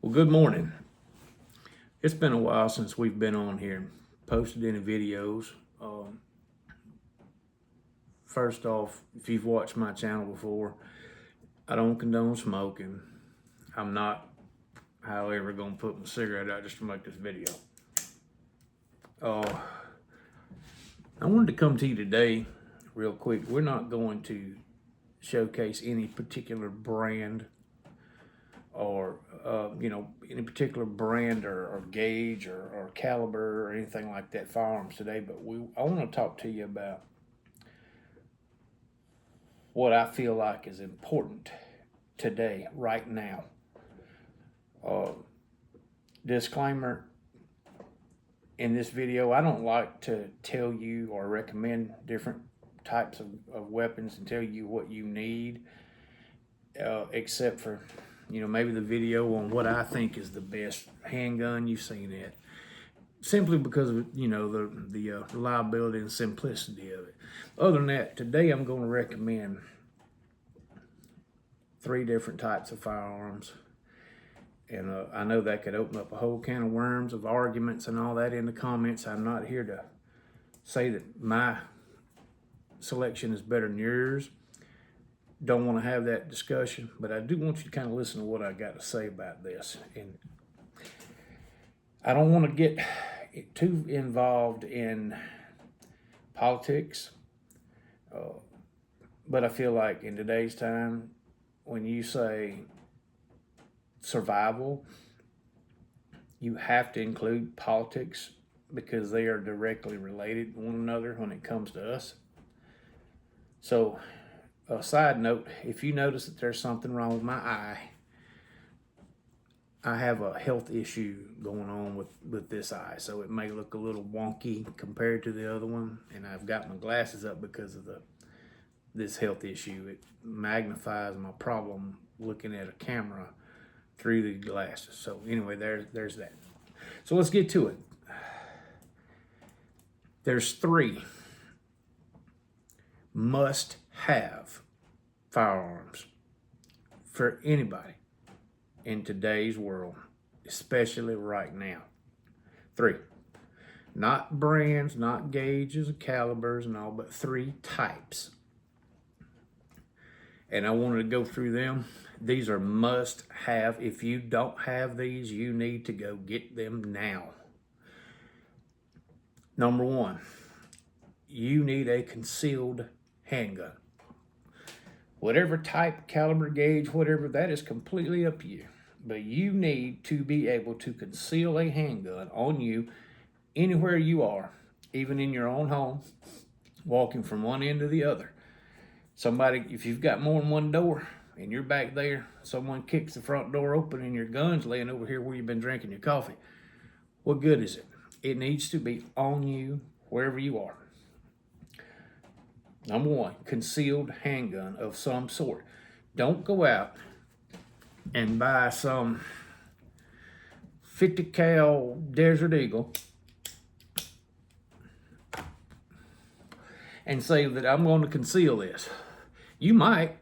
Well, good morning. It's been a while since we've been on here, posted any videos. First off, if you've watched my channel before, I don't condone smoking. I'm not, however, going to put my cigarette out just to make this video. I wanted to come to you today real quick. We're not going to showcase any particular brand or any particular brand or gauge or caliber or anything like that firearms today, but I want to talk to you about what I feel like is important today, right now. Disclaimer, in this video, I don't like to tell you or recommend different types of weapons and tell you what you need, except for maybe the video on what I think is the best handgun you've seen it, simply because of the reliability and simplicity of it. Other than that, today I'm going to recommend 3 different types of firearms, and I know that could open up a whole can of worms of arguments and all that in the comments. I'm not here to say that my selection is better than yours. Don't want to have that discussion, but I do want you to kind of listen to what I got to say about this. And I don't want to get too involved in politics, but I feel like in today's time, when you say survival, you have to include politics because they are directly related to one another when it comes to us. So, a side note, if you notice that there's something wrong with my eye, I have a health issue going on with this eye, so it may look a little wonky compared to the other one, and I've got my glasses up because of this health issue. It magnifies my problem looking at a camera through the glasses. So anyway, there's that. So let's get to it. There's 3 must-have firearms for anybody in today's world, especially right now. 3. Not brands, not gauges, calibers and all, but 3 types. And I wanted to go through them. These are must-have. If you don't have these, you need to go get them now. Number 1, you need a concealed handgun. Whatever type, caliber, gauge, whatever, that is completely up to you. But you need to be able to conceal a handgun on you anywhere you are, even in your own home, walking from one end to the other. Somebody, if you've got more than one door and you're back there, someone kicks the front door open and your gun's laying over here where you've been drinking your coffee. What good is it? It needs to be on you wherever you are. Number 1, concealed handgun of some sort. Don't go out and buy some 50 cal Desert Eagle and say that I'm going to conceal this. You might,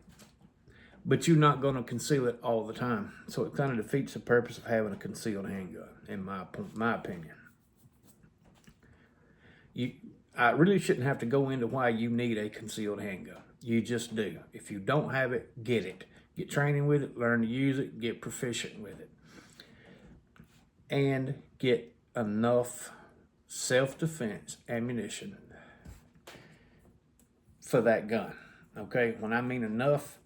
but you're not going to conceal it all the time. So it kind of defeats the purpose of having a concealed handgun, in my opinion. I really shouldn't have to go into why you need a concealed handgun. You just do. If you don't have it, get it. Get training with it, learn to use it, get proficient with it. And get enough self-defense ammunition for that gun. Okay, when I mean enough,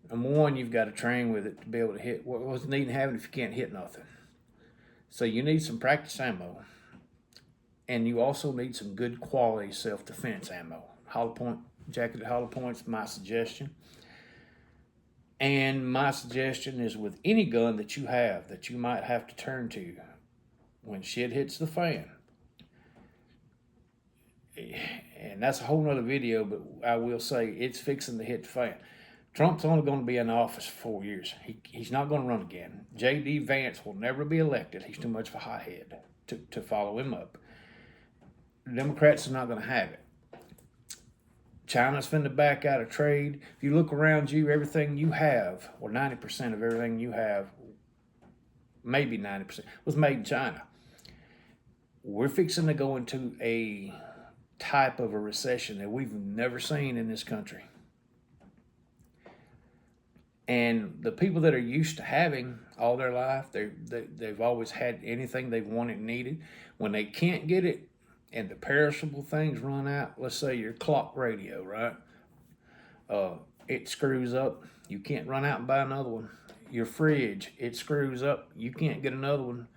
number 1, you've got to train with it to be able to hit. What's the need in having it if you can't hit nothing? So you need some practice ammo. And you also need some good quality self-defense ammo. Hollow point, jacketed hollow points, my suggestion. And my suggestion is with any gun that you have that you might have to turn to when shit hits the fan. And that's a whole nother video, but I will say it's fixing to hit the fan. Trump's only going to be in office for 4 years. He's not going to run again. J.D. Vance will never be elected. He's too much of a hothead to follow him up. The Democrats are not going to have it. China's finna back out of trade. If you look around you, everything you have, or 90% of everything you have, maybe 90%, was made in China. We're fixing to go into a type of a recession that we've never seen in this country. And the people that are used to having all their life, they've always had anything they've wanted and needed. When they can't get it and the perishable things run out, let's say your clock radio, right? It screws up. You can't run out and buy another one. Your fridge, it screws up. You can't get another one.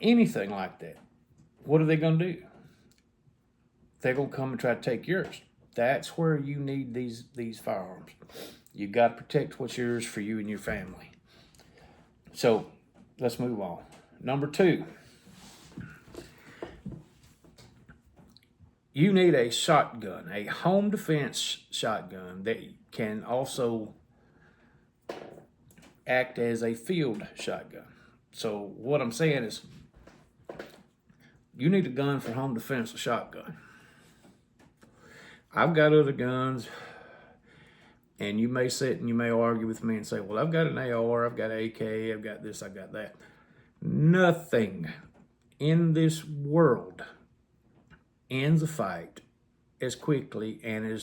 Anything like that. What are they going to do? They're going to come and try to take yours. That's where you need these firearms. You got to protect what's yours for you and your family. So let's move on. Number 2, you need a shotgun, a home defense shotgun that can also act as a field shotgun. So what I'm saying is, you need a gun for home defense, a shotgun. I've got other guns, and you may sit and you may argue with me and say, well, I've got an AR, I've got AK, I've got this, I've got that. Nothing in this world ends a fight as quickly and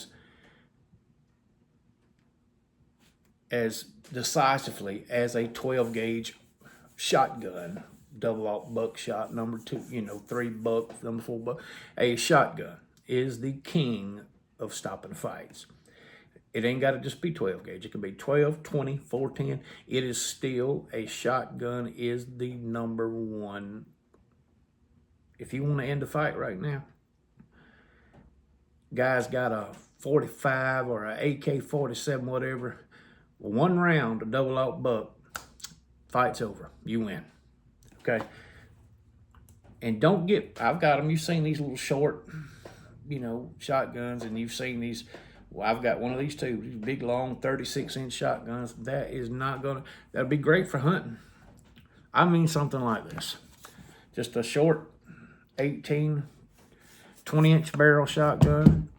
as decisively as a 12 gauge shotgun, double-aught buckshot, number 2, 3 buck, number 4 buck. A shotgun is the king of stopping fights. It ain't got to just be 12 gauge. It can be 12, 20, 410. It is still, a shotgun is the number one. If you want to end a fight right now, guy's got a 45 or a AK-47, whatever, one round, a double-aught buck, fight's over. You win. Okay? And don't get, I've got them, you've seen these little short, shotguns, and you've seen these. Well, I've got one of these too, these big, long, 36-inch shotguns. That is not gonna, that'd be great for hunting. I mean something like this. Just a short 18, 20-inch barrel shotgun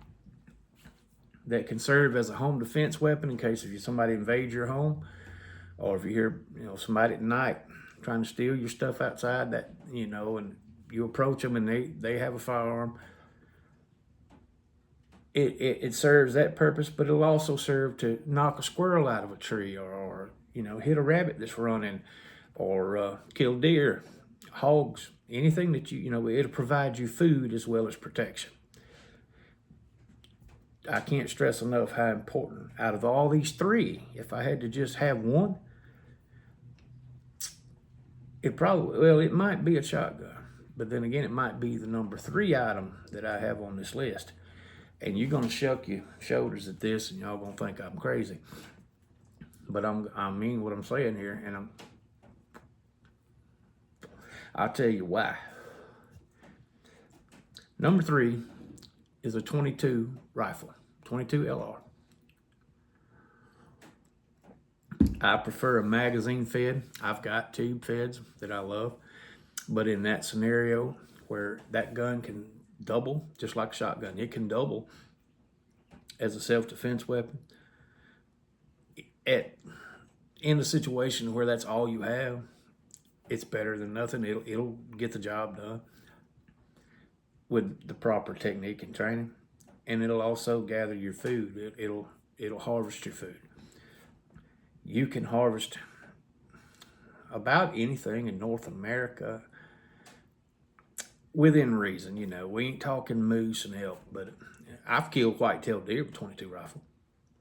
that can serve as a home defense weapon in case if somebody invades your home, or if you hear, somebody at night trying to steal your stuff outside, that, and you approach them and they have a firearm. It serves that purpose, but it'll also serve to knock a squirrel out of a tree, or hit a rabbit that's running, or kill deer, hogs, anything that it'll provide you food as well as protection. I can't stress enough how important, out of all these 3, if I had to just have one, it might be a shotgun, but then again, it might be the number 3 item that I have on this list. And you're gonna shuck your shoulders at this, and y'all gonna think I'm crazy. But I mean what I'm saying here, and I'll tell you why. Number 3 is a 22 rifle, 22 LR. I prefer a magazine fed. I've got tube feds that I love, but in that scenario where that gun can double, just like a shotgun, it can double as a self-defense weapon. In a situation where that's all you have, it's better than nothing. It'll get the job done with the proper technique and training, and it'll also gather your food. It'll harvest your food. You can harvest about anything in North America within reason. We ain't talking moose and elk, but I've killed whitetail deer with 22 rifle.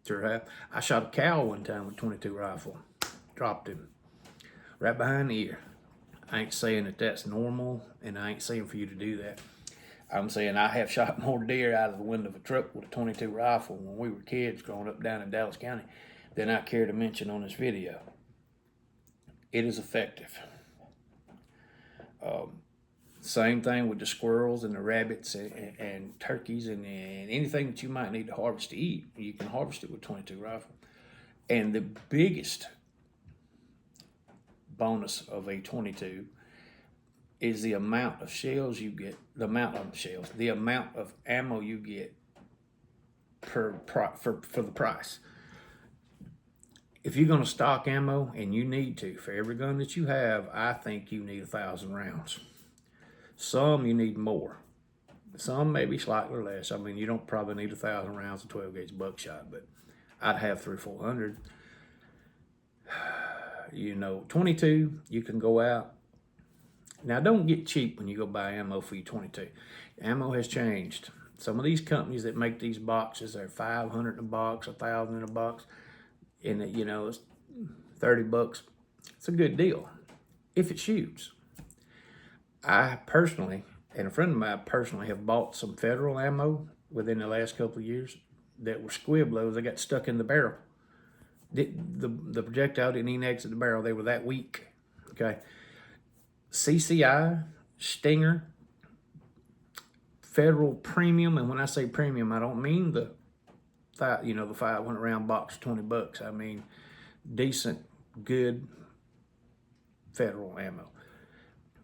Sure have. I shot a cow one time with 22 rifle. Dropped him right behind the ear. I ain't saying that that's normal, and I ain't saying for you to do that. I'm saying I have shot more deer out of the window of a truck with a 22 rifle when we were kids growing up down in Dallas County than I care to mention on this video. It is effective. Same thing with the squirrels and the rabbits and turkeys and anything that you might need to harvest to eat. You can harvest it with 22 rifle. And the biggest bonus of a 22 is the amount of shells you get, the amount of ammo you get for the price. if you're going to stock ammo, and you need to, for every gun that you have, I think you need 1,000 rounds. Some you need more. Some maybe slightly less. I mean, you don't probably need 1,000 rounds of 12 gauge buckshot, but I'd have 300 or 400. 22, you can go out. Now, don't get cheap when you go buy ammo for your 22. Ammo has changed. Some of these companies that make these boxes are 500 in a box, 1,000 in a box, and it's 30 bucks. It's a good deal if it shoots. I personally, and a friend of mine personally, have bought some federal ammo within the last couple of years that were squiblos. They got stuck in the barrel. The projectile didn't even exit the barrel. They were that weak. Okay. CCI, Stinger, Federal Premium, and when I say premium, I don't mean the 500 round box, 20 bucks. I mean decent, good Federal ammo.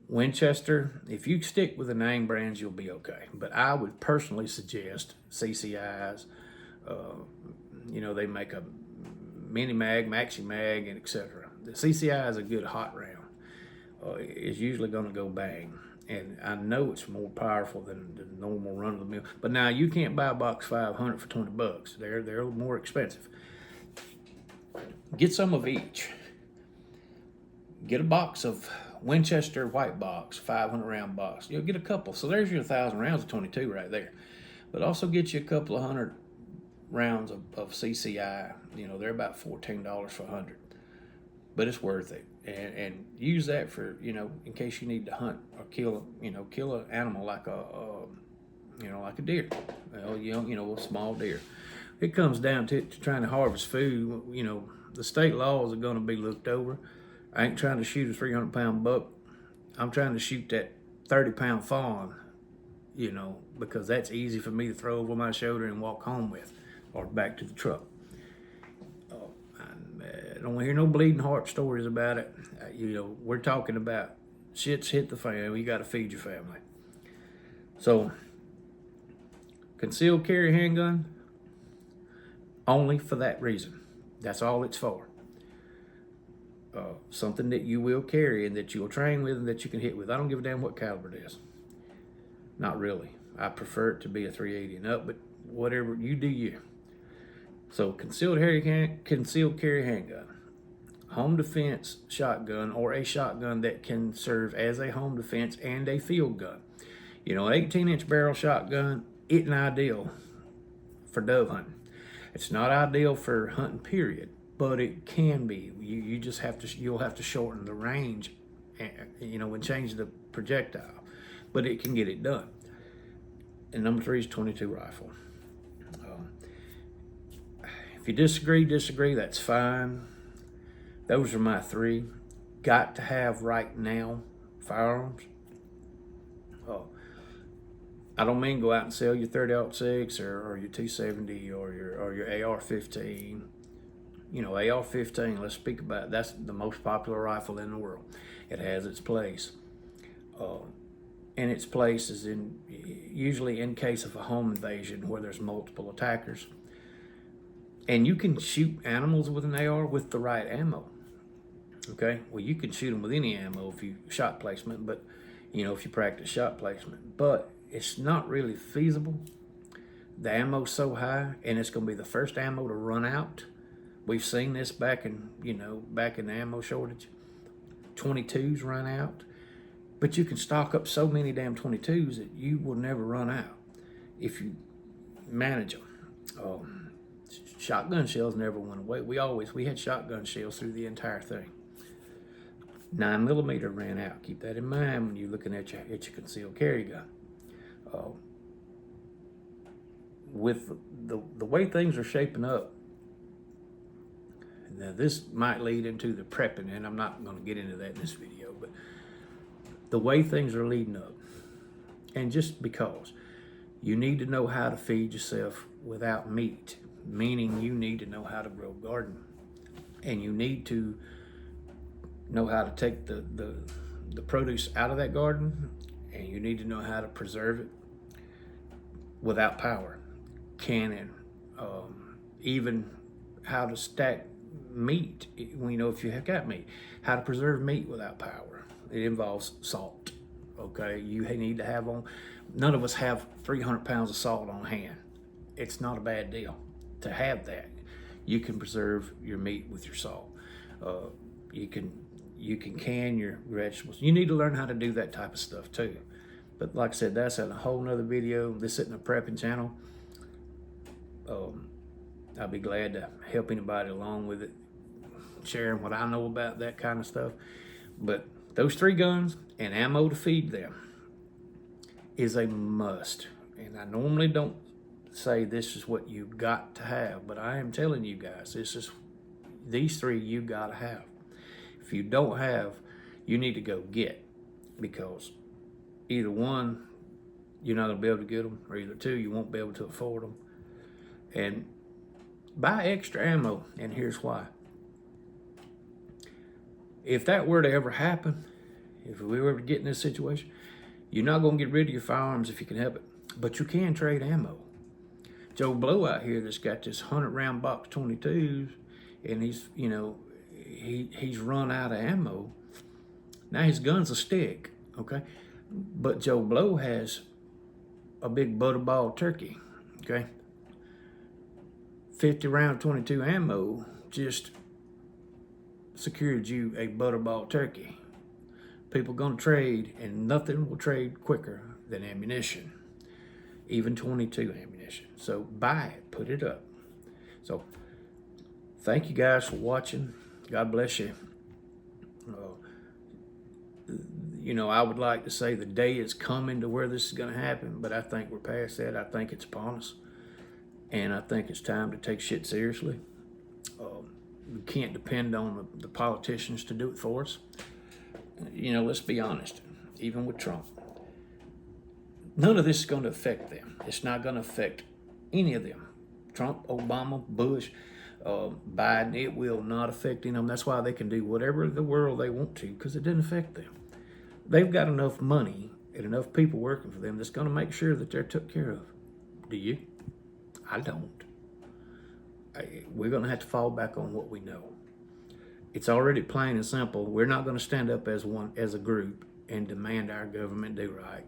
Winchester, if you stick with the name brands, you'll be okay. But I would personally suggest CCIs. They make a mini mag, maxi mag, and etc. The CCI is a good hot round. It's usually going to go bang, and I know it's more powerful than the normal run of the mill. But now you can't buy a box 500 for 20 bucks. They're more expensive. Get some of each. Get a box of Winchester white box, 500 round box. You'll get a couple. So there's your 1,000 rounds of 22 right there. But also get you a couple of 100 rounds of CCI. They're about $14 for 100. But it's worth it. And use that for, in case you need to hunt or kill an animal like a deer. A small deer. It comes down to trying to harvest food. The state laws are going to be looked over. I ain't trying to shoot a 300-pound buck. I'm trying to shoot that 30-pound fawn, because that's easy for me to throw over my shoulder and walk home with, or back to the truck. I don't want to hear no bleeding heart stories about it. We're talking about shit's hit the fan. You got to feed your family. So, concealed carry handgun, only for that reason. That's all it's for. Something that you will carry and that you'll train with and that you can hit with. I don't give a damn what caliber it is. Not really. I prefer it to be a 380 and up, but whatever, you do you. So concealed carry handgun, home defense shotgun, or a shotgun that can serve as a home defense and a field gun. An 18-inch barrel shotgun isn't ideal for dove hunting. It's not ideal for hunting, period, but it can be. You'll have to shorten the range, and change the projectile, but it can get it done. And number 3 is 22 rifle. If you disagree, that's fine. Those are my 3. Got to have right now firearms. I don't mean go out and sell your 30-06 or your 270 or your AR-15. AR-15, let's speak about it. That's the most popular rifle in the world. It has its place. And its place is usually in case of a home invasion where there's multiple attackers. And you can shoot animals with an AR with the right ammo. Okay? Well, you can shoot them with any ammo if you shot placement, but, if you practice shot placement. But it's not really feasible. The ammo's so high, and it's going to be the first ammo to run out. We've seen this back in the ammo shortage. 22s run out. But you can stock up so many damn 22s that you will never run out if you manage them. Shotgun shells never went away. We had shotgun shells through the entire thing. 9mm ran out. Keep that in mind when you're looking at your concealed carry gun. With the way things are shaping up, now this might lead into the prepping, and I'm not going to get into that in this video, but the way things are leading up, and just because you need to know how to feed yourself without meat, meaning you need to know how to grow garden, and you need to know how to take the produce out of that garden, and you need to know how to preserve it without power, canning, even how to stack meat. You know, if you have got meat, how to preserve meat without power. It involves salt. Okay, you need to have on. None of us have 300 pounds of salt on hand. It's not a bad deal to have that. You can preserve your meat with your salt. You can can your vegetables. You need to learn how to do that type of stuff too. But like I said, that's a whole nother video. This isn't a prepping channel. I'll be glad to help anybody along with it, sharing what I know about that kind of stuff. But those 3 guns and ammo to feed them is a must. And I normally don't say this is what you've got to have, but I am telling you guys, these 3 you gotta have. If you don't have, you need to go get, because either one, you're not gonna be able to get them, or either 2, you won't be able to afford them. And buy extra ammo, and here's why. If that were to ever happen, if we were to get in this situation, you're not gonna get rid of your firearms if you can help it, but you can trade ammo. Joe Blow out here that's got this 100 round box 22s, and he's, you know, he's run out of ammo. Now his gun's a stick, okay? But Joe Blow has a big butterball turkey, okay? 50 round 22 ammo just secured you a butterball turkey. People gonna trade, and nothing will trade quicker than ammunition, even 22 ammunition. So buy it, put it up. So thank you guys for watching. God bless you. You know, I would like to say the day is coming to where this is going to happen, but I think we're past that. I think it's upon us, and I think it's time to take shit seriously. We can't depend on the politicians to do it for us. You know, let's be honest, even with Trump, none of this is going to affect them. It's not going to affect any of them. Trump, Obama, Bush, Biden, it will not affect them. That's why they can do whatever in the world they want to, because it didn't affect them. They've got enough money and enough people working for them that's going to make sure that they're took care of. Do you? I don't. We're going to have to fall back on what we know. It's already plain and simple. We're not going to stand up as a group and demand our government do right.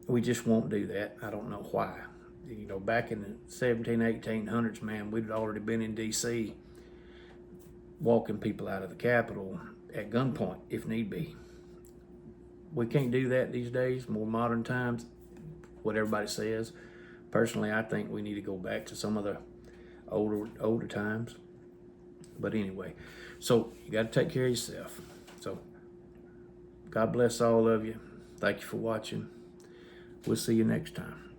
We just won't do that. I don't know why. You know, back in the 1800s, man, we'd already been in D.C. walking people out of the Capitol at gunpoint, if need be. We can't do that these days, more modern times, what everybody says. Personally, I think we need to go back to some of the older times. But anyway, so you got to take care of yourself. So God bless all of you. Thank you for watching. We'll see you next time.